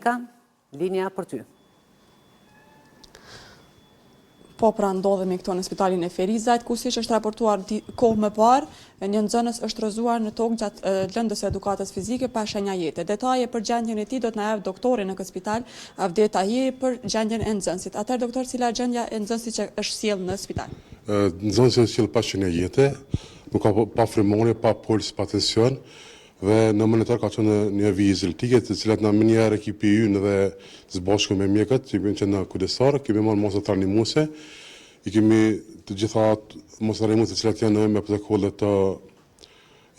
Tonika, linja për ty. Po pra ndodhemi këto në spitalin e Ferizajt, ku siç është raportuar kohë më parë, një nxënës është rrëzuar në tokë gjatë lëndës së edukatës fizike pa shenja jete. Detaje për gjendjen e tij do të na jap doktori në këtë spital, Avdet Tahiri, për gjendjen e nxënësit. Atëherë doktor, cila gjendja e nxënësit që është sjell në spital? Nxënësi është sjell pa shenja jete, nuk ka pa frymërie, pa puls, pa tension. Dhe në monitor ka qenë një vizë eltike, të cilat na më njëherë ekipi ynë dhe së bashku me mjekët, që bëjnë që në kujdestar, kemi marrë masa tranimuese, i kemi të gjitha masa tranimuese të cilat janë me protokollet të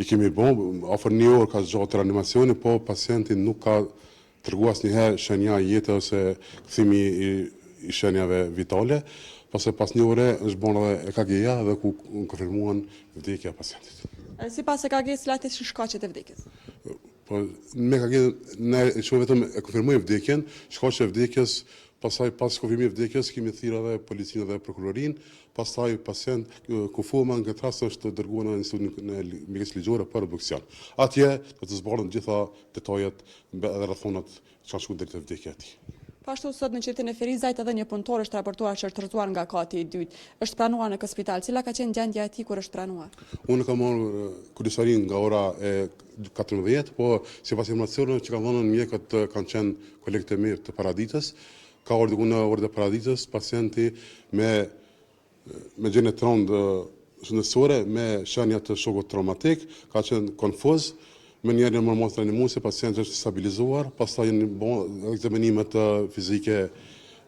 i kemi bën, afër një orë ka zgjatur reanimacioni, po pacienti nuk ka treguar asnjëherë shenja jete ose kthimi i shenjave vitale. Pas një ore është bën edhe EKG-ja dhe ku konfirmuan vdekja e pacientit. Sipas EKG-s, cilat janë shkaqet e vdekjes? Po me EKG ne shoh vetëm e konfirmojmë vdekjen, shkaqet e vdekjes, pastaj pas konfirmimit të vdekjes kemi thirrë edhe policinë dhe prokurorin, pastaj pacient kufoma në këtë rast është dërguar në institutin e mjekësisë ligjore për obduksion. Atje do të zbaren të gjitha detajet edhe rrethonat çka shkon deri te vdekja e tij. Pashtu sot në qytetin e Ferizajt edhe një punëtor është raportuar që është rrëzuar nga kati i dytë. Është pranuar në këtë spital. Cila ka qenë gjendja e tij kur është pranuar? Unë kam marrë kujdesarin nga ora e 14, po sipas informacioneve që kanë dhënë mjekët kanë qenë kolegët e mirë të Paraditës. Ka ardhur në orën e Paraditës pacienti me gjendje të rëndë shëndetësore, me shenja të shokut traumatik, ka qenë konfuz. Me njerë në mërmos të reanimuese, pacienti është stabilizuar, pastaj në ekzamenimet fizike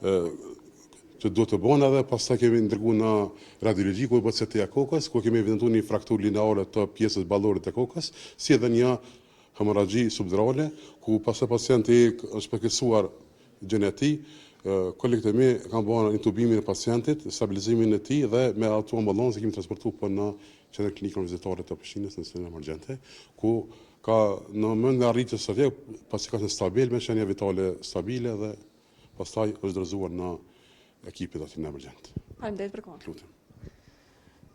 që duhet të bëhen edhe, pastaj kemi ndërguar në radiologji ku bëhet CT-ja kokës, ku kemi evidentuar një frakturë lineare të pjesës ballorit të kokës, si edhe një hemorragji subdurale, ku pastaj pacienti është përkeqësuar gjendja e tij. Kolegët e mi kanë bërë intubimin e pacientit, stabilizimin e tij dhe me autoambulancë kemi transportuar në qendrën klinike vizitare të Prishtinës në sistem emergjente, ku ka në moment nga arritjes së tij, pasi ka qenë stabil me shenja vitale stabile dhe pastaj është dorëzuar në ekipin aty në emergjent. Faleminderit për kohën. Lutem.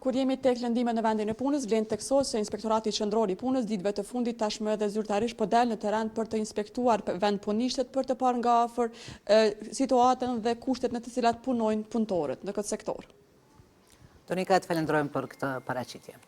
Kur jemi tek lëndimet në vendin e punës, vlen theksoj se Inspektorati Qendror i Punës ditëve të fundit tashmë edhe zyrtarisht po del në terren për të inspektuar vendpunishtet për të parë nga afër situatën dhe kushtet në të cilat punojnë punëtorët në këtë sektor. Tonika, të falenderojmë për këtë paraqitje.